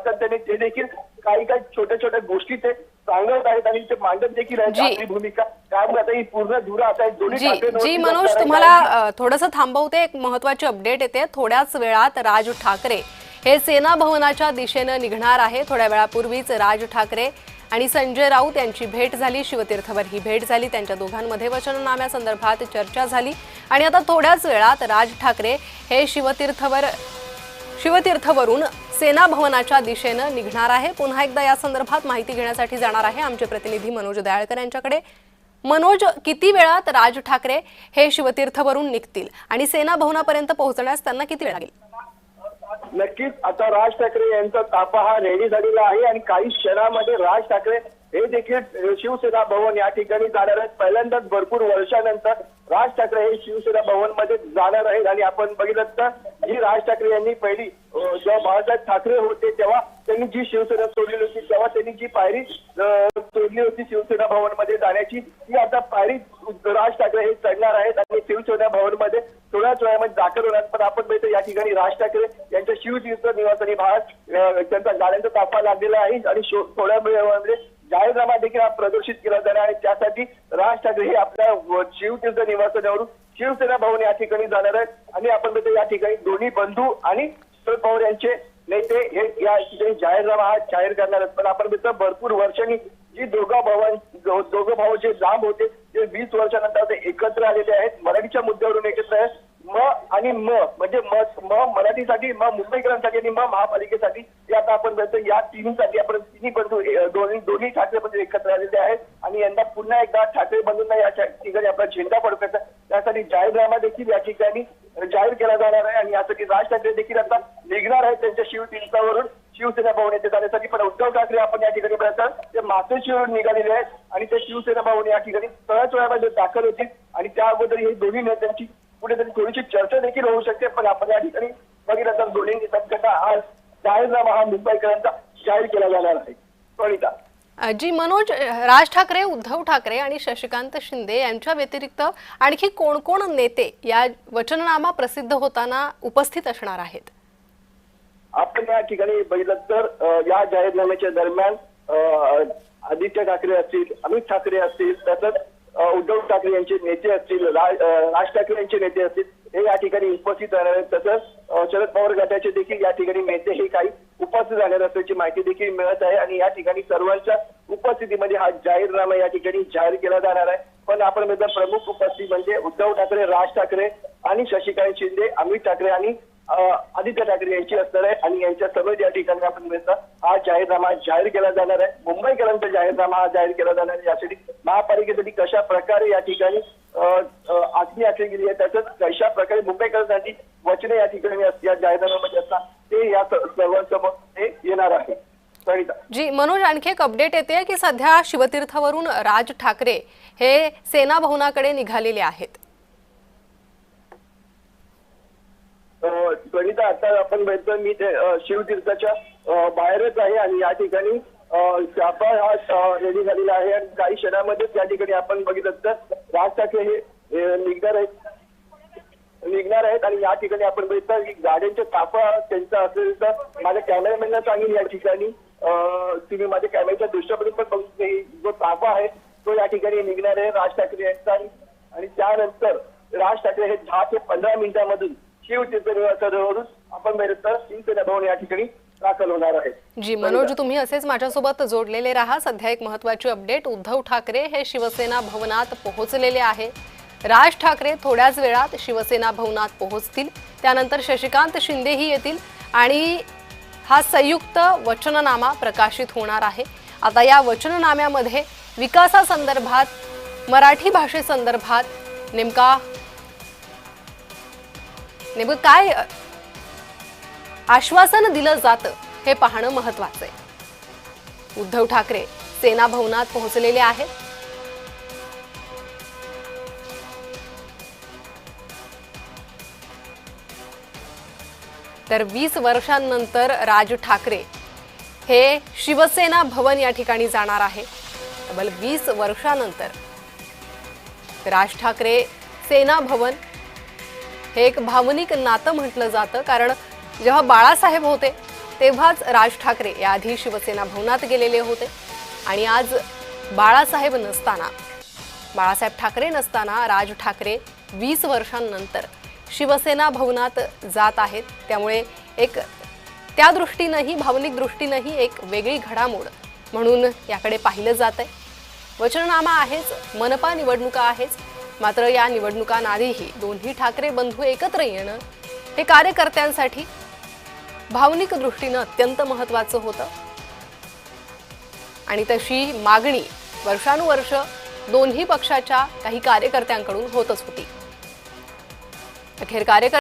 सातत्याने ते देखील काही छोट्या छोट्या गोष्टी ते सांगत आहेत आणि ते मांडत देखील आहेत आपली भूमिका। त्यामुळे आता ही पूर्ण धुरा आता दोन्ही जी मनोज, तुम्हाला थोडंसं थांबवते, एक महत्त्वाची अपडेट येते। थोड्याच वेळात राज ठाकरे हे सेना भवनाच्या दिशेने निघणार आहे। थोड्या वेळापूर्वीच राज ठाकरे आणि संजय राऊत यांची भेट झाली, शिवतीर्थवर ही भेट झाली, त्यांच्या दोघांमध्ये वचननाम्यासंदर्भात चर्चा झाली आणि आता थोड्याच वेळात राज ठाकरे हे शिवतीर्थवरून सेना भवनाच्या दिशेने निघणार आहे। पुन्हा एकदा या संदर्भात माहिती घेण्यासाठी जाणार आहे आमचे प्रतिनिधी मनोज दयाळकर यांच्याकडे। मनोज, किती वेळात राज ठाकरे हे शिवतीर्थवरून निघतील आणि सेना भवनापर्यंत पोहोचण्यास त्यांना किती वेळ लागेल? नक्कीच आता राज ठाकरे यांचा ताफा हा रेडी झालेला आहे आणि काही क्षणामध्ये राज ठाकरे हे देखील शिवसेना भवन या ठिकाणी जाणार आहेत। पहिल्यांदाच भरपूर वर्षानंतर राज ठाकरे हे शिवसेना भवन मध्ये जाणार आहेत आणि आपण बघितलं तर ही राज ठाकरे यांनी पहिली जेव्हा बाळासाहेब ठाकरे होते तेव्हा त्यांनी जी शिवसेना सोडलेली होती, तेव्हा त्यांनी जी पायरी सोडली होती शिवसेना भवन मध्ये जाण्याची, ती आता पायरी राज ठाकरे हे चढणार आहेत आणि शिवसेना भवन मध्ये थोड्याच वेळामध्ये दाखल होणार। पण आपण बघतो या ठिकाणी राज ठाकरे यांच्या शिवतीर्थ निवासस्थानी भागात त्यांचा गाड्यांचा ताफा लागलेला आहे आणि थोड्या वेळामध्ये जाहीरनामा देखील प्रदर्शित केला जाणार आहे। त्यासाठी राज ठाकरे हे आपल्या शिवतीर्थ निवासस्थानावरून शिवसेना भवन या ठिकाणी जाणार आहेत आणि आपण बघतो या ठिकाणी दोन्ही बंधू आणि शरद पवार यांचे नेते हे या ठिकाणी जाहीरनामा हा जाहीर करणार आहेत। पण आपण बघतो भरपूर वर्षांनी जी दोघं भाऊ जे लांब होते ते 20 वर्षानंतर ते एकत्र आलेले आहेत, मराठीच्या मुद्द्यावरून एकत्र आहेत। आणि म्हणजे मराठीसाठी, मुंबईकरांसाठी आणि महापालिकेसाठी आता आपण बघतो या तिन्हीसाठी आपण तिन्ही बंधू दोन्ही ठाकरे बंधू एकत्र आलेले आहेत आणि यंदा पुन्हा एकदा ठाकरे बंधूंना या ठिकाणी आपला झेंडा फडकायचा, त्यासाठी जाहीरनामा देखील या ठिकाणी जाहीर केला जाणार आहे आणि यासाठी राज ठाकरे देखील आता निघणार आहेत त्यांच्या शिवतीर्थावरून शिवसेना भवन येथे जाण्यासाठी। पण उद्धव ठाकरे आपण या ठिकाणी बघतात ते मातोश्रीवरून निघालेले आहेत आणि ते शिवसेना भवन या ठिकाणी थोड्याच वेळामध्ये दाखल होतील आणि त्या अगोदर हे दोन्ही नेत्यांची कुठेतरी थोडीशी चर्चा देखील होऊ शकते। पण आपण या ठिकाणी बघितलं तर दोन्ही नेत्यांचा आज जाहीरनामा हा मुंबईकरांचा जाहीर केला जाणार आहे। सोनिता जी मनोज, राज ठाकरे, उद्धव ठाकरे आणि शशिकांत शिंदे यांच्या व्यतिरिक्त आणखी कोण कोण नेते या वचननामा प्रसिद्ध होताना उपस्थित असणार आहेत? आपण या ठिकाणी बघितलं तर या जाहीरनाम्याच्या दरम्यान आदित्य ठाकरे असतील, अमित ठाकरे असतील, तसंच उद्धव ठाकरे यांचे नेते असतील, राज ठाकरे यांचे नेते असतील, हे या ठिकाणी उपस्थित राहणार आहेत। तसंच शरद पवार गटाचे देखील या ठिकाणी नेते हे काही उपस्थित राहणार असल्याची माहिती देखील मिळत आहे आणि या ठिकाणी सर्वांच्या उपस्थितीमध्ये हा जाहीरनामा या ठिकाणी जाहीर केला जाणार आहे। पण आपण प्रमुख उपस्थिती म्हणजे उद्धव ठाकरे, राज ठाकरे आणि शशिकांत शिंदे, अमित ठाकरे आणि आदित्य ठाकरे यांची असणार आहे आणि यांच्या समोर या ठिकाणी आपण बघतो हा जाहीरनामा जाहीर केला जाणार आहे। मुंबईकरांचा जाहीरनामा हा जाहीर केला जाणार आहे। यासाठी महापालिकेसाठी कशा प्रकारे या ठिकाणी आखणी आखली गेली आहे, तसंच कशा प्रकारे मुंबईकरांसाठी वचने या ठिकाणी या जाहीरनाम्यामध्ये असतात ते या सर्वांसमोर ते येणार आहे। जी मनोज, आणखी एक अपडेट येते की सध्या शिवतीर्थवरून राज ठाकरे हे सेना भवनाकडे निघालेले आहेत। गणिता आता आपण बघतो मी शिवतीर्थाच्या बाहेरच आहे आणि या ठिकाणी ताफा हा रेडी झालेला आहे आणि काही क्षणामध्येच या ठिकाणी आपण बघितलं तर राज ठाकरे हे निघणार आहेत आणि या ठिकाणी आपण बघितलं की गाड्यांचा ताफा त्यांचा असेल तर माझ्या कॅमेरामॅनला सांगेल या ठिकाणी तुम्ही माझ्या कॅमेऱ्याच्या दृष्टीवरून पण बघू जो ताफा आहे तो या ठिकाणी निघणार आहे राज ठाकरे यांचा आणि त्यानंतर राज ठाकरे हे 10 ते 15 मिनिटांमधून शिवतीर्थ निवासस्थानावरून आपण बघितलं शिवसेना भवन या ठिकाणी दाखल होणार आहे। जी मनोज, तुम्ही असेच माझ्यासोबत जोडलेले राहा। सध्या एक महत्त्वाची अपडेट, उद्धव ठाकरे हे शिवसेना भवनात पोहोचलेले आहे। राज ठाकरे थोड्याच वेळात शिवसेना भवनात पोहोचतील, त्यानंतर शशिकांत शिंदेही येतील आणि हा संयुक्त वचननामा प्रकाशित होणार आहे। आता या वचननाम्यामध्ये विकासासंदर्भात, मराठी भाषेसंदर्भात नेमकं काय आश्वासन दिलं जातं हे पाहणं महत्त्वाचं आहे। उद्धव ठाकरे सेना भवनात पोहोचलेले आहेत। तर 20 वर्षांनंतर राज ठाकरे हे शिवसेना भवन या ठिकाणी जाणार आहे। तब्बल 20 वर्षांनंतर राज ठाकरे सेना भवन हे एक भावनिक नातं म्हटलं जातं, कारण जेव्हा बाळासाहेब होते तेव्हाच राज ठाकरे याआधी शिवसेना भवनात गेलेले होते आणि आज बाळासाहेब ठाकरे नसताना राज ठाकरे 20 वर्षांनंतर शिवसेना भवनात जात आहेत। त्यामुळे एक त्या दृष्टीनेही भावनिक दृष्टीनेही एक वेगळी घडामोड म्हणून याकडे पाहिलं जातंय। वचननामा आहेच, मनपा निवडणुका आहेच, मात्र या निवडणुकांआधीही दोन्ही ठाकरे बंधू एकत्र येणं हे कार्यकर्त्यांसाठी भावनिक दृष्टीने अत्यंत महत्त्वाचं होतं आणि तशी मागणी वर्षानुवर्ष दोन्ही पक्षाच्या काही कार्यकर्त्यांकडून होतच होती। अखेर